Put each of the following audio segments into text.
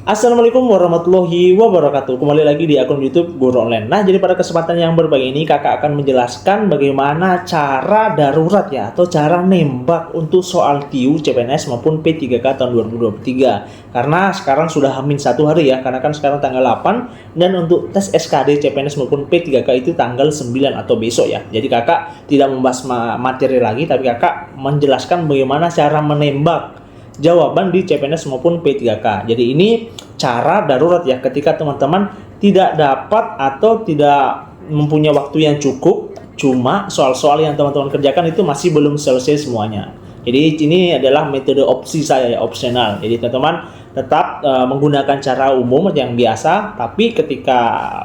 Assalamualaikum warahmatullahi wabarakatuh. Kembali lagi di akun YouTube Guru Online. Nah, jadi pada kesempatan yang berbagi ini kakak akan menjelaskan bagaimana cara darurat ya atau cara nembak untuk soal TIU CPNS maupun P3K tahun 2023. Karena sekarang sudah hamin 1 hari ya, karena kan sekarang tanggal 8 dan untuk tes SKD CPNS maupun P3K itu tanggal 9 atau besok ya. Jadi kakak tidak membahas materi lagi, tapi kakak menjelaskan bagaimana cara menembak jawaban di CPNS maupun P3K. Jadi ini cara darurat ya ketika teman-teman tidak dapat atau tidak mempunyai waktu yang cukup, cuma soal-soal yang teman-teman kerjakan itu masih belum selesai semuanya. Jadi ini adalah metode opsi saya ya, opsional. Jadi teman-teman tetap menggunakan cara umum yang biasa, tapi ketika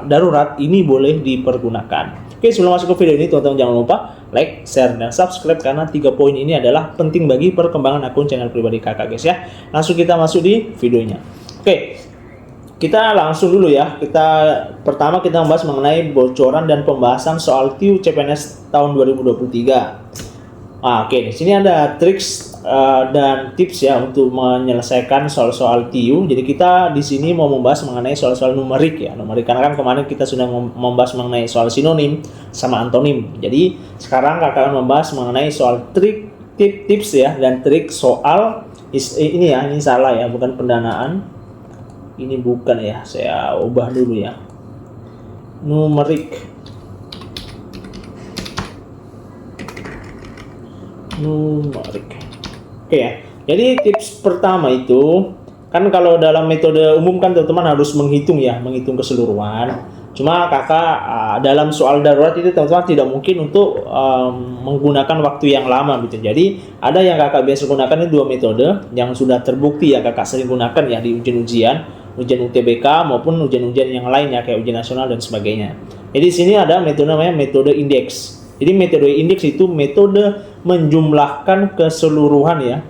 darurat ini boleh dipergunakan. Oke, sebelum masuk ke video ini teman-teman jangan lupa like, share, dan subscribe karena 3 poin ini adalah penting bagi perkembangan akun channel pribadi kakak guys ya. Langsung kita masuk di videonya. Oke, kita langsung dulu ya. Pertama kita membahas mengenai bocoran dan pembahasan soal TIU CPNS tahun 2023. Oke, di sini ada triks dan tips ya untuk menyelesaikan soal-soal TIU. Jadi kita di sini mau membahas mengenai soal-soal numerik ya, numerik karena kan kemarin kita sudah membahas mengenai soal sinonim sama antonim. Jadi sekarang kakak akan membahas mengenai soal tips ya dan trik soal ini ya, ini salah ya, bukan pendanaan. Ini bukan ya, saya ubah dulu ya. Numerik. Oke ya. Jadi tips pertama itu kan kalau dalam metode umum kan teman-teman harus menghitung ya, menghitung keseluruhan. Cuma kakak dalam soal darurat itu teman-teman tidak mungkin untuk menggunakan waktu yang lama gitu. Jadi ada yang kakak biasa gunakan itu 2 metode yang sudah terbukti ya kakak sering gunakan ya di ujian UTBK maupun ujian-ujian yang lainnya kayak ujian nasional dan sebagainya. Jadi sini ada metode namanya metode indeks. Jadi metode indeks itu metode menjumlahkan keseluruhan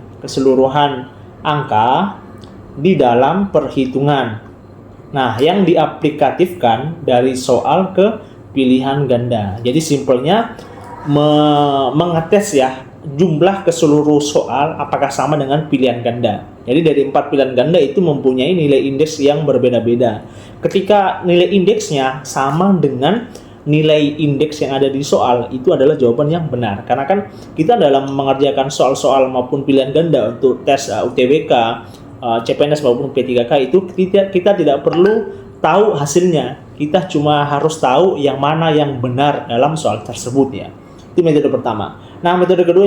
angka di dalam perhitungan. Nah, yang diaplikatifkan dari soal ke pilihan ganda. Jadi simpelnya mengetes ya jumlah keseluruh soal apakah sama dengan pilihan ganda. Jadi dari 4 pilihan ganda itu mempunyai nilai indeks yang berbeda-beda. Ketika nilai indeksnya sama dengan nilai indeks yang ada di soal, itu adalah jawaban yang benar. Karena kan kita dalam mengerjakan soal-soal maupun pilihan ganda untuk tes UTBK, CPNS maupun P3K itu kita tidak perlu tahu hasilnya. Kita cuma harus tahu yang mana yang benar dalam soal tersebut ya. Itu metode pertama. Nah, metode kedua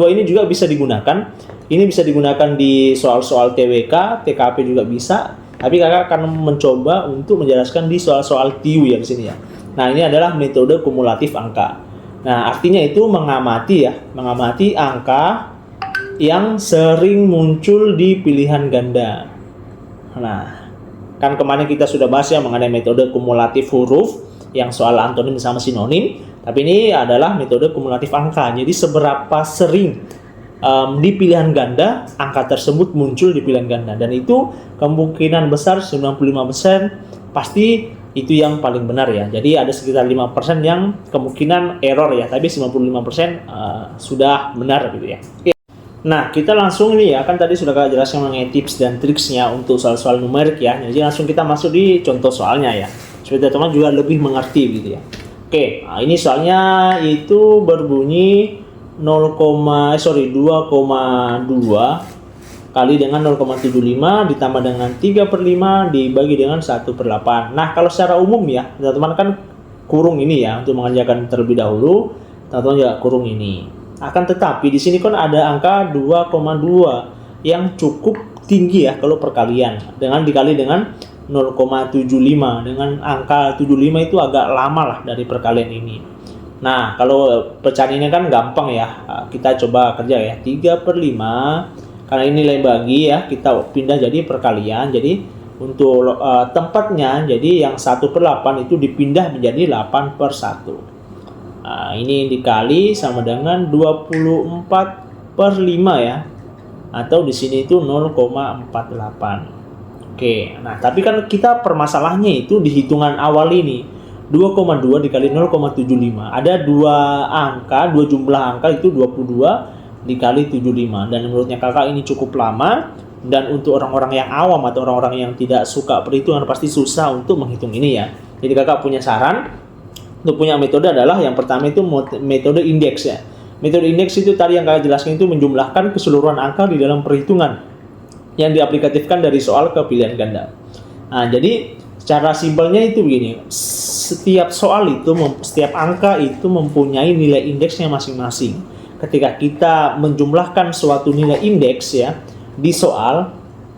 ini juga bisa digunakan. Ini bisa digunakan di soal-soal TWK, TKP juga bisa. Tapi kakak akan mencoba untuk menjelaskan di soal-soal TIU ya di sini ya. Nah, ini adalah metode kumulatif angka. Nah, artinya itu mengamati angka yang sering muncul di pilihan ganda. Nah, kan kemarin kita sudah bahas ya mengenai metode kumulatif huruf yang soal antonim sama sinonim, tapi ini adalah metode kumulatif angka. Jadi seberapa sering di pilihan ganda angka tersebut muncul di pilihan ganda, dan itu kemungkinan besar 95% pasti itu yang paling benar ya. Jadi ada sekitar 5% yang kemungkinan error ya, tapi 95% sudah benar gitu ya. Oke. Nah, kita langsung ini ya, kan tadi sudah kakak jelaskan mengenai tips dan triksnya untuk soal-soal numerik ya. Jadi langsung kita masuk di contoh soalnya ya, supaya teman-teman juga lebih mengerti gitu ya. Oke, nah ini soalnya itu berbunyi 2,2 kali dengan 0,75 ditambah dengan 3/5 dibagi dengan 1/8. Nah, kalau secara umum ya, teman-teman kan kurung ini ya untuk mengerjakan terlebih dahulu, teman-teman juga kurung ini. Akan tetapi di sini kan ada angka 2,2 yang cukup tinggi ya kalau perkalian dengan dikali dengan 0,75. Dengan angka 75 itu agak lama lah dari perkalian ini. Nah, kalau pecahan ini kan gampang ya. Kita coba kerja ya. 3/5 karena ini nilai bagi ya, kita pindah jadi perkalian. Jadi untuk tempatnya, jadi yang 1/8 itu dipindah menjadi 8/1. Nah, ini dikali sama dengan 24/5 ya. Atau di sini itu 0,48. Oke, nah tapi kan kita permasalahannya itu di hitungan awal ini 2,2 dikali 0,75. Ada dua jumlah angka itu 22 dikali 75. Dan menurutnya kakak ini cukup lama, Dan untuk orang-orang yang awam atau orang-orang yang tidak suka perhitungan pasti susah untuk menghitung ini ya. Jadi kakak punya saran untuk punya metode adalah yang pertama itu metode indeks ya. Metode indeks itu tadi yang kakak jelaskan itu menjumlahkan keseluruhan angka di dalam perhitungan yang diaplikatifkan dari soal ke pilihan ganda. Nah, jadi secara simpelnya itu begini. Setiap soal itu, setiap angka itu mempunyai nilai indeksnya masing-masing. Ketika kita menjumlahkan suatu nilai indeks ya di soal,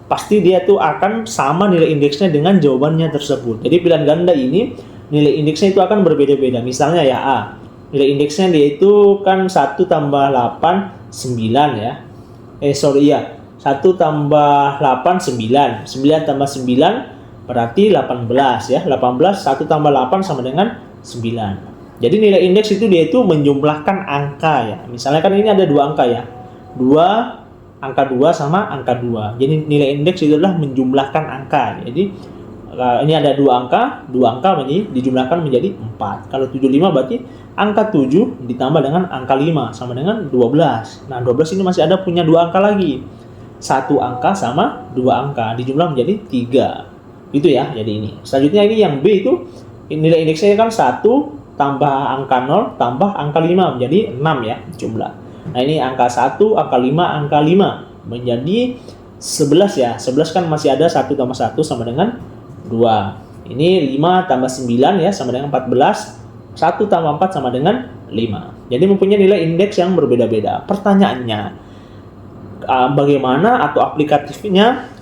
pasti dia tuh akan sama nilai indeksnya dengan jawabannya tersebut. Jadi pilihan ganda ini nilai indeksnya itu akan berbeda-beda. Misalnya ya A, nilai indeksnya dia itu kan 1 tambah 8 9 ya. 1 tambah 8 9. 9 tambah 9 berarti 18 ya. 18 1 tambah 8 sama dengan 9. Jadi nilai indeks itu dia itu menjumlahkan angka ya. Misalnya kan ini ada dua angka ya. Angka 2 sama angka 2. Jadi nilai indeks itu adalah menjumlahkan angka. Jadi ini ada dua angka dijumlahkan menjadi 4. Kalau 75 berarti angka 7 ditambah dengan angka 5 sama dengan 12. Nah, 12 ini masih ada punya dua angka lagi. Satu angka sama dua angka dijumlah menjadi 3. Itu ya. Jadi ini. Selanjutnya ini yang B itu nilai indeksnya kan 1 tambah angka 0 tambah angka 5 menjadi 6 ya jumlah. Nah, ini angka 1, angka 5, angka 5 menjadi 11 ya. 11 kan masih ada 1 tambah 1 sama dengan 2. Ini 5 tambah 9 ya sama dengan 14. 1 tambah 4 sama dengan 5. Jadi mempunyai nilai indeks yang berbeda-beda. Pertanyaannya, bagaimana atau aplikatifnya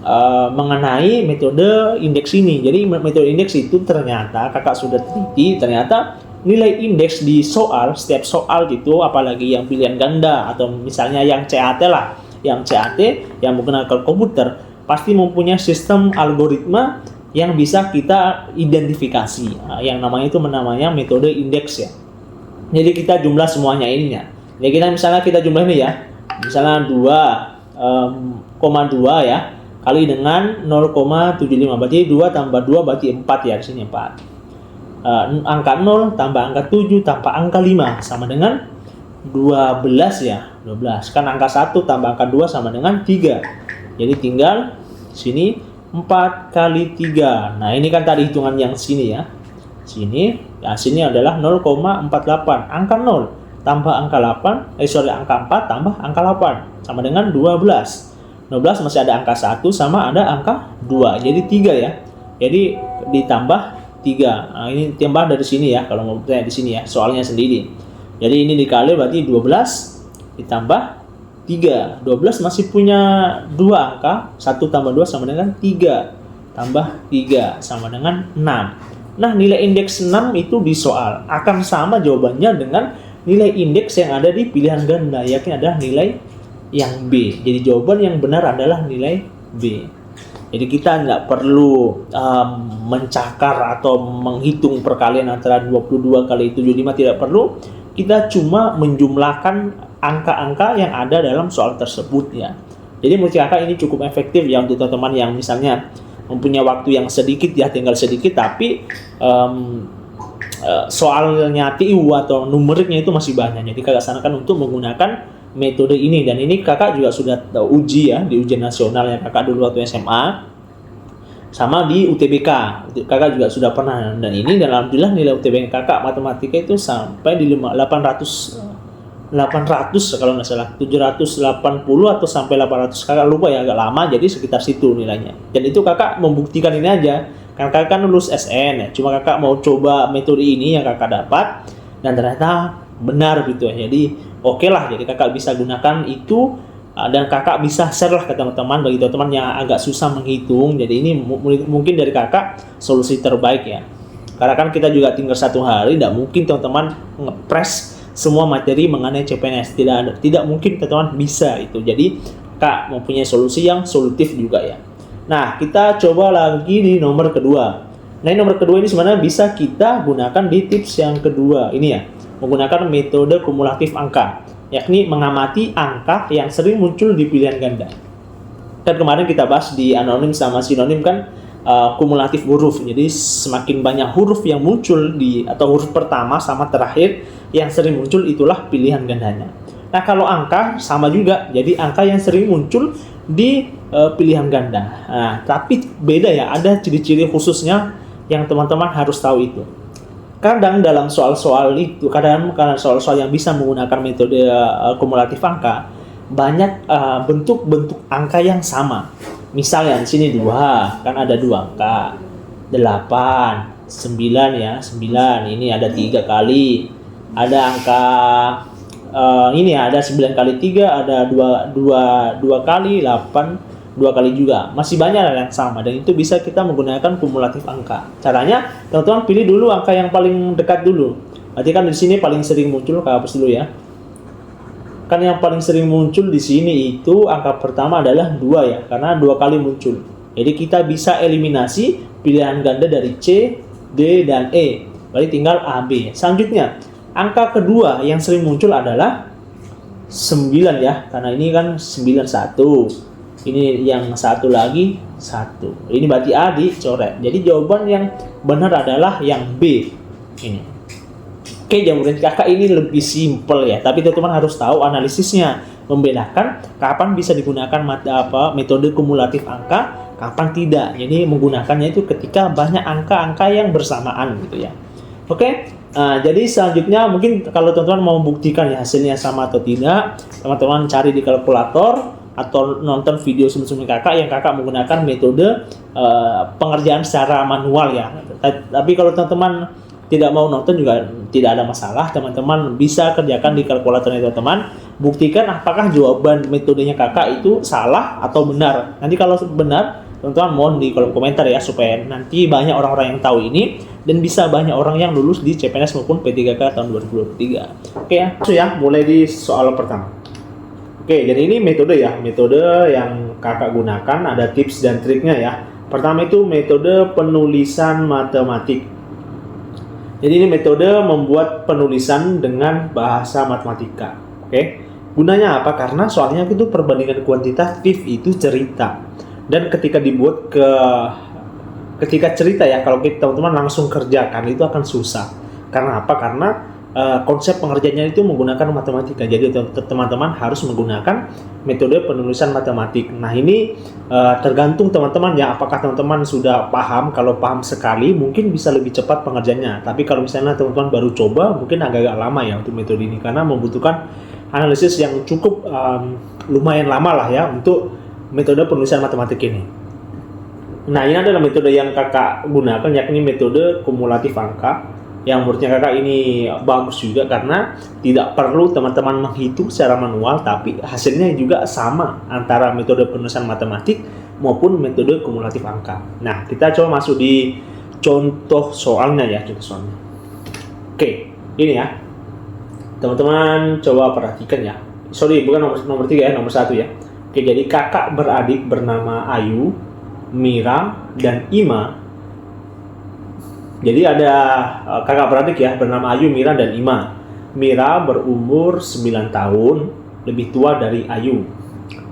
mengenai metode indeks ini. Jadi metode indeks itu ternyata kakak sudah teliti, ternyata nilai indeks di soal, setiap soal gitu, apalagi yang pilihan ganda atau misalnya yang CAT lah, yang CAT yang menggunakan komputer pasti mempunyai sistem algoritma yang bisa kita identifikasi. Yang namanya itu metode indeks ya. Jadi kita jumlah semuanya ininya. Jadi kita jumlah ini ya. Misalnya 2,2 ya kali dengan 0,75 berarti 2 tambah 2 berarti 4 ya, di sini 4. Angka 0 tambah angka 7 tambah angka 5 sama dengan 12 ya. 12 kan angka 1 tambah angka 2 sama dengan 3. Jadi tinggal sini 4 kali 3. Nah, ini kan tadi hitungan yang sini ya. Sini adalah 0,48. Angka 0 tambah angka 8, angka 4 tambah angka 8 sama dengan 12. 12 masih ada angka 1 sama ada angka 2. Jadi 3 ya. Jadi ditambah 3. Nah, ini tambah dari sini ya kalau mau di sini ya, soalnya sendiri. Jadi ini dikali berarti 12 ditambah 3. 12 masih punya 2 angka, 1 tambah 2 sama dengan 3. Tambah 3 sama dengan 6. Nah, nilai indeks 6 itu di soal akan sama jawabannya dengan nilai indeks yang ada di pilihan ganda, yakni adalah nilai yang B. Jadi jawaban yang benar adalah nilai B. Jadi kita nggak perlu mencakar atau menghitung perkalian antara 22 kali 75, tidak perlu. Kita cuma menjumlahkan angka-angka yang ada dalam soal tersebut ya. Jadi menurut kakak ini cukup efektif ya untuk teman-teman yang misalnya mempunyai waktu yang sedikit ya, tinggal sedikit tapi soalnya TU atau numeriknya itu masih banyak. Jadi kakak sarankan untuk menggunakan metode ini, dan ini kakak juga sudah uji ya di ujian nasional yang kakak dulu waktu SMA sama di UTBK kakak juga sudah pernah, dan ini dan alhamdulillah nilai UTBK kakak matematika itu sampai di 800 kalau nggak salah 780 atau sampai 800, kakak lupa ya, agak lama, jadi sekitar situ nilainya. Dan itu kakak membuktikan ini aja kan kakak kan lulus SN ya, cuma kakak mau coba metode ini yang kakak dapat dan ternyata benar gitu ya. Jadi oke lah, jadi kakak bisa gunakan itu dan kakak bisa share lah ke teman-teman, bagi teman-teman yang agak susah menghitung. Jadi ini mungkin dari kakak solusi terbaik ya, karena kan kita juga tinggal 1 hari, tidak mungkin teman-teman ngepres semua materi mengenai CPNS, tidak mungkin teman-teman bisa itu. Jadi kak mempunyai solusi yang solutif juga ya. Nah, kita coba lagi di nomor kedua. Nah, nomor kedua ini sebenarnya bisa kita gunakan di tips yang kedua ini ya, menggunakan metode kumulatif angka, yakni mengamati angka yang sering muncul di pilihan ganda. Dan kemarin kita bahas di anonim sama sinonim kan kumulatif huruf. Jadi semakin banyak huruf yang muncul atau huruf pertama sama terakhir yang sering muncul, itulah pilihan gandanya. Nah, kalau angka sama juga. Jadi angka yang sering muncul di pilihan ganda. Nah, tapi beda ya, ada ciri-ciri khususnya yang teman-teman harus tahu itu. Kadang dalam soal-soal itu, kadang karena soal-soal yang bisa menggunakan metode kumulatif angka, banyak bentuk-bentuk angka yang sama. Misalnya di sini 2, kan ada 2 angka. 8, 9 ya, 9. Ini ada 3 kali. Ada angka ini ada 9 kali 3, ada 2 kali, 8 2 kali juga. Masih banyak yang sama, dan itu bisa kita menggunakan kumulatif angka. Caranya, teman-teman pilih dulu angka yang paling dekat dulu. Berarti kan di sini paling sering muncul, hapus dulu ya. Kan yang paling sering muncul di sini itu angka pertama adalah 2 ya, karena 2 kali muncul. Jadi kita bisa eliminasi pilihan ganda dari C, D, dan E. Berarti tinggal A, B. Selanjutnya, angka kedua yang sering muncul adalah 9 ya, karena ini kan 91. Ini yang satu lagi 1. Ini berarti A dicoret. Jadi jawaban yang benar adalah yang B. Ini. Oke, jawaban kakak ini lebih simpel ya, tapi teman-teman harus tahu analisisnya, membedakan kapan bisa digunakan metode kumulatif angka, kapan tidak. Jadi menggunakannya itu ketika banyak angka-angka yang bersamaan gitu ya. Oke. Jadi selanjutnya mungkin kalau teman-teman mau buktikan ya hasilnya sama atau tidak, teman-teman cari di kalkulator atau nonton video sebelum-sebelumnya kakak yang kakak menggunakan metode pengerjaan secara manual ya. Tapi kalau teman-teman tidak mau nonton juga tidak ada masalah, teman-teman bisa kerjakan di kalkulatornya teman-teman. Buktikan apakah jawaban metodenya kakak itu salah atau benar. Nanti kalau benar, teman-teman mohon di kolom komentar ya, supaya nanti banyak orang-orang yang tahu ini dan bisa banyak orang yang lulus di CPNS maupun P3K tahun 2023. Oke ya, mulai di soal pertama. Oke, jadi ini metode ya, metode yang kakak gunakan, ada tips dan triknya ya. Pertama itu metode penulisan matematik. Jadi ini metode membuat penulisan dengan bahasa matematika. Oke, gunanya apa? Karena soalnya itu perbandingan kuantitatif itu cerita. Dan ketika dibuat ketika cerita ya, kalau kita teman-teman langsung kerjakan itu akan susah. Karena apa? Karena konsep pengerjaannya itu menggunakan matematika. Jadi teman-teman harus menggunakan metode penulisan matematik. Nah ini tergantung teman-teman ya, apakah teman-teman sudah paham. Kalau paham sekali mungkin bisa lebih cepat pengerjaannya. Tapi kalau misalnya teman-teman baru coba, mungkin agak-agak lama ya untuk metode ini, karena membutuhkan analisis yang cukup lumayan lama lah ya untuk metode penulisan matematik ini. Nah ini adalah metode yang kakak gunakan, yakni metode kumulatif angka. Yang menurutnya kakak ini bagus juga karena tidak perlu teman-teman menghitung secara manual, tapi hasilnya juga sama antara metode penulisan matematik maupun metode kumulatif angka. Nah, kita coba masuk di contoh soalnya ya, contoh soalnya. Oke, ini ya. Teman-teman coba perhatikan ya. Sorry, bukan nomor 3 ya, nomor 1 ya. Oke, jadi kakak beradik bernama Ayu, Mira, dan Ima. Jadi ada kakak beradik ya, bernama Ayu, Mira, dan Ima. Mira berumur 9 tahun, lebih tua dari Ayu.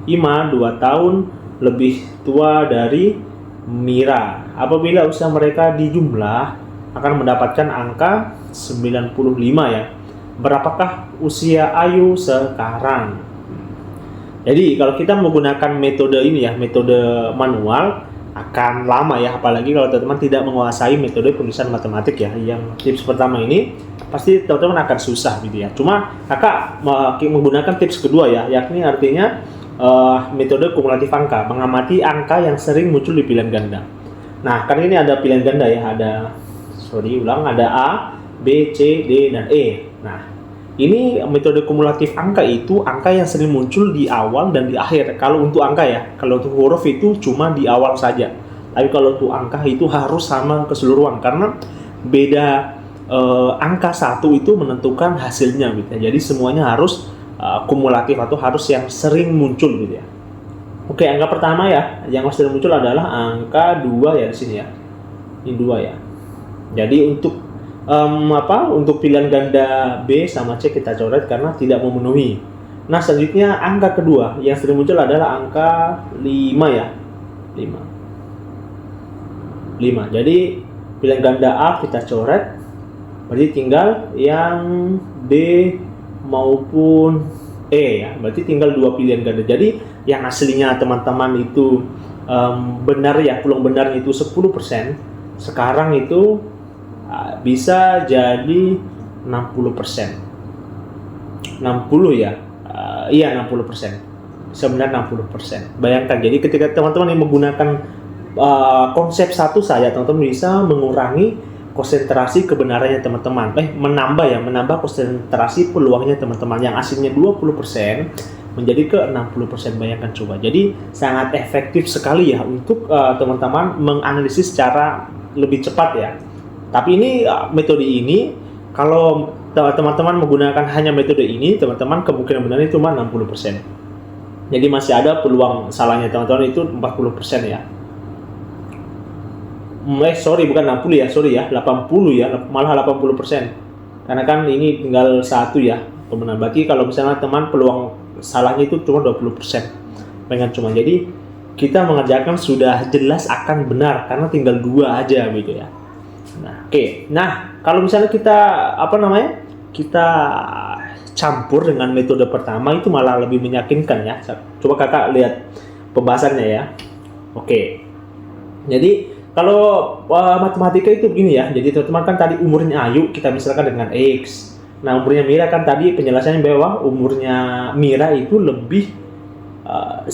Ima 2 tahun, lebih tua dari Mira. Apabila usia mereka dijumlah, akan mendapatkan angka 95 ya. Berapakah usia Ayu sekarang? Jadi kalau kita menggunakan metode ini ya, metode manual, akan lama ya, apalagi kalau teman-teman tidak menguasai metode penulisan matematik ya. Yang tips pertama ini pasti teman-teman akan susah gitu ya. Cuma kakak menggunakan tips kedua ya, yakni artinya metode kumulatif angka, mengamati angka yang sering muncul di pilihan ganda. Nah, kan ini ada pilihan ganda ya, ada ada A, B, C, D, dan E. Nah, ini metode kumulatif angka itu angka yang sering muncul di awal dan di akhir. Kalau untuk angka ya, kalau untuk huruf itu cuma di awal saja. Tapi kalau untuk angka itu harus sama keseluruhan, karena beda angka 1 itu menentukan hasilnya gitu ya. Jadi semuanya harus kumulatif atau harus yang sering muncul gitu ya. Oke, angka pertama ya, yang sering muncul adalah angka 2 ya di sini ya. Ini 2 ya. Jadi untuk untuk pilihan ganda B sama C kita coret karena tidak memenuhi. Nah, selanjutnya angka kedua yang sering muncul adalah angka 5 ya. 5. Jadi pilihan ganda A kita coret. Berarti tinggal yang D maupun E ya, berarti tinggal 2 pilihan ganda. Jadi yang aslinya teman-teman itu benar ya, peluang benar itu 10%, sekarang itu bisa jadi 60%. 60 ya, iya 60%. Bisa benar 60%. Bayangkan, jadi ketika teman-teman yang menggunakan konsep satu saja, teman-teman bisa mengurangi konsentrasi kebenarannya teman-teman, menambah konsentrasi peluangnya teman-teman yang aslinya 20% menjadi ke 60%. Bayangkan coba. Jadi sangat efektif sekali ya untuk teman-teman menganalisis secara lebih cepat ya. Tapi ini metode ini kalau teman-teman menggunakan hanya metode ini, teman-teman kemungkinan benarnya cuma 60%. Jadi masih ada peluang salahnya teman-teman itu 40% ya. Bukan 60 ya, 80 ya, malah 80%. Karena kan ini tinggal satu ya, kebenaran. Berarti kalau misalnya teman peluang salahnya itu cuma 20%. Pengen cuma. Jadi kita mengerjakan sudah jelas akan benar karena tinggal 2 aja gitu ya. Nah, oke. Nah, kalau misalnya kita kita campur dengan metode pertama itu malah lebih meyakinkan ya. Coba kakak lihat pembahasannya ya. Oke. Jadi kalau matematika itu begini ya, jadi teman-teman kan tadi umurnya Ayu kita misalkan dengan X. Nah umurnya Mira kan tadi penjelasannya bahwa umurnya Mira itu lebih 9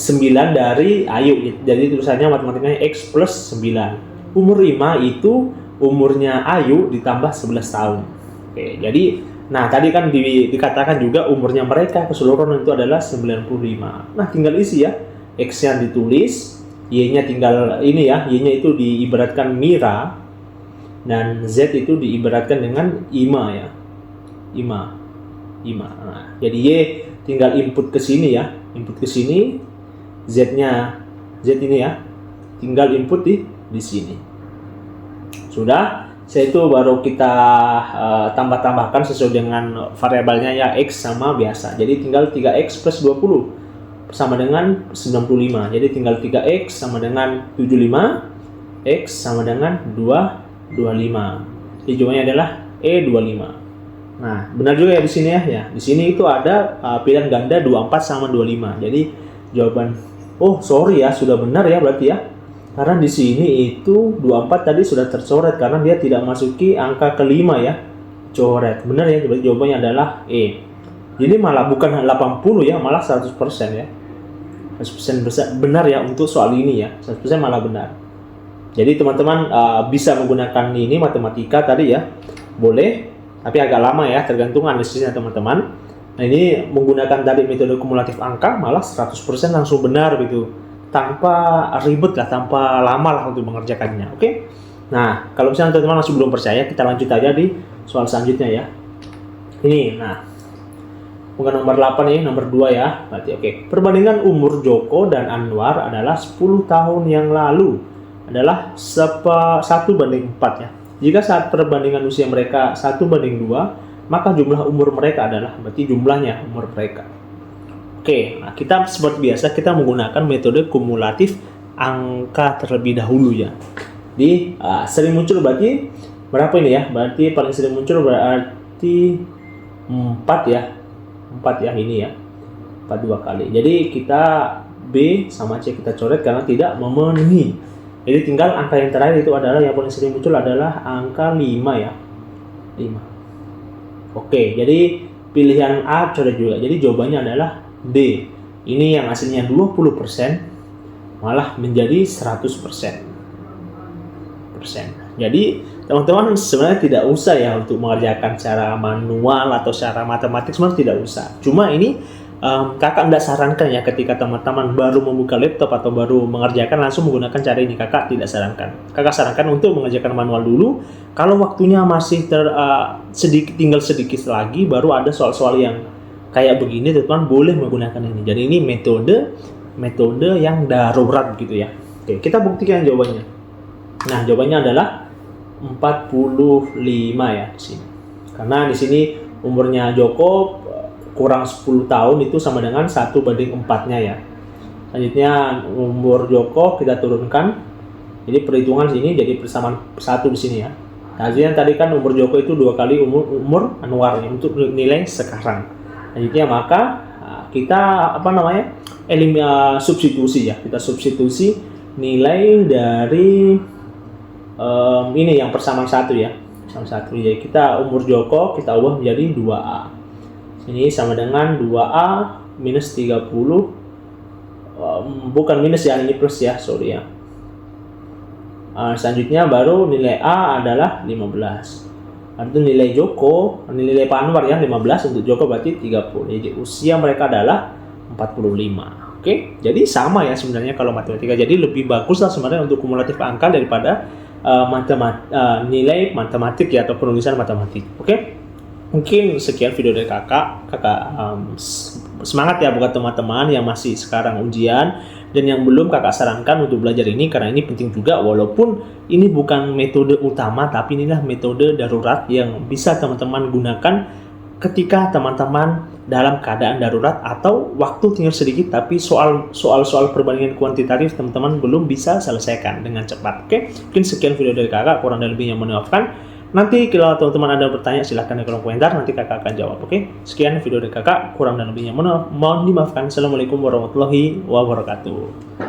dari Ayu. Jadi tulisannya matematikanya X plus 9. Umur Ima itu umurnya Ayu ditambah 11 tahun. Oke, jadi nah tadi kan dikatakan juga umurnya mereka keseluruhan itu adalah 95. Nah tinggal isi ya, X-nya ditulis, Y-nya tinggal ini ya, Y-nya itu diibaratkan Mira dan Z itu diibaratkan dengan Ima ya. Ima. Nah, jadi Y tinggal input ke sini ya, input ke sini, Z-nya Z ini ya, tinggal input di sini. Sudah, saya itu baru kita tambah-tambahkan sesuai dengan variabelnya ya, X sama biasa. Jadi tinggal 3X plus 20 sama dengan 95. Jadi tinggal 3X sama dengan 75, X sama dengan 225. Jadi jawabannya adalah E25. Nah, benar juga ya di sini ya. Di sini itu ada pilihan ganda 24 sama 25. Jadi jawaban sudah benar ya berarti ya. Karena di sini itu 24 tadi sudah tercoret karena dia tidak masuki angka kelima ya. Coret. Benar ya, jawabannya adalah E. Jadi malah bukan 80 ya, malah 100% ya. 100% benar ya untuk soal ini ya. 100% malah benar. Jadi teman-teman bisa menggunakan ini matematika tadi ya. Boleh, tapi agak lama ya, tergantung analisisnya teman-teman. Nah, ini menggunakan tadi metode kumulatif angka malah 100% langsung benar gitu. Tanpa ribet lah, tanpa lama lah untuk mengerjakannya. Oke? Nah, kalau misalnya teman-teman masih belum percaya, kita lanjut aja di soal selanjutnya ya. Ini, nah. Bukan nomor 8 ini, nomor 2 ya. Berarti oke. Perbandingan umur Joko dan Anwar adalah 10 tahun yang lalu adalah 1:4 ya. Jika saat perbandingan usia mereka 1:2, maka jumlah umur mereka adalah, berarti jumlahnya umur mereka. Oke, nah kita seperti biasa kita menggunakan metode kumulatif angka terlebih dahulu ya. Jadi sering muncul berarti berapa ini ya? Berarti paling sering muncul berarti 4 ya. 4 ya ini ya, 4 2 kali. Jadi kita B sama C kita coret karena tidak memenuhi. Jadi tinggal angka yang terakhir itu adalah yang paling sering muncul adalah angka 5 ya, 5. Oke, jadi pilihan A coret juga. Jadi jawabannya adalah D. Ini yang aslinya 20% malah menjadi 100%. Jadi teman-teman sebenarnya tidak usah ya untuk mengerjakan secara manual atau secara matematik, sebenarnya tidak usah. Cuma ini kakak tidak sarankan ya ketika teman-teman baru membuka laptop atau baru mengerjakan langsung menggunakan cara ini. Kakak tidak sarankan. Kakak sarankan untuk mengerjakan manual dulu. Kalau waktunya masih tinggal sedikit lagi, baru ada soal-soal yang kayak begini, teman-teman boleh menggunakan ini. Jadi ini metode yang darurat gitu ya. Oke, kita buktikan jawabannya. Nah, jawabannya adalah 45 ya di sini. Karena di sini umurnya Joko kurang 10 tahun itu sama dengan 1/4-nya ya. Selanjutnya umur Joko kita turunkan. Jadi perhitungan sini jadi persamaan 1 di sini ya. Hasilnya tadi kan umur Joko itu 2 kali umur Anwar ya, untuk nilai sekarang. Selanjutnya maka kita substitusi ya. Kita substitusi nilai dari ini yang persamaan 1 ya. Persamaan 1. Jadi kita umur Joko kita ubah menjadi 2A. Ini sama dengan 2A minus 30. Bukan minus ya, ini plus ya, sorry ya. Selanjutnya baru nilai A adalah 15. Itu nilai Joko, nilai Pak Anwar ya 15, untuk Joko berarti 30. Jadi usia mereka adalah 45. Oke, jadi sama ya sebenarnya kalau matematika. Jadi lebih bagus lah sebenarnya untuk kumulatif angka daripada nilai matematik ya, atau penulisan matematik. Oke, mungkin sekian video dari kakak. Semangat ya buat teman-teman yang masih sekarang ujian dan yang belum, kakak sarankan untuk belajar ini karena ini penting juga, walaupun ini bukan metode utama tapi inilah metode darurat yang bisa teman-teman gunakan ketika teman-teman dalam keadaan darurat atau waktu tinggal sedikit tapi soal perbandingan kuantitatif teman-teman belum bisa selesaikan dengan cepat. Oke, mungkin sekian video dari kakak, kurang dan lebihnya mohon maafkan. Nanti kalau teman-teman ada bertanya silahkan di kolom komentar, nanti kakak akan jawab. Oke, sekian video dari kakak, kurang dan lebihnya mohon dimaafkan. Assalamualaikum warahmatullahi wabarakatuh.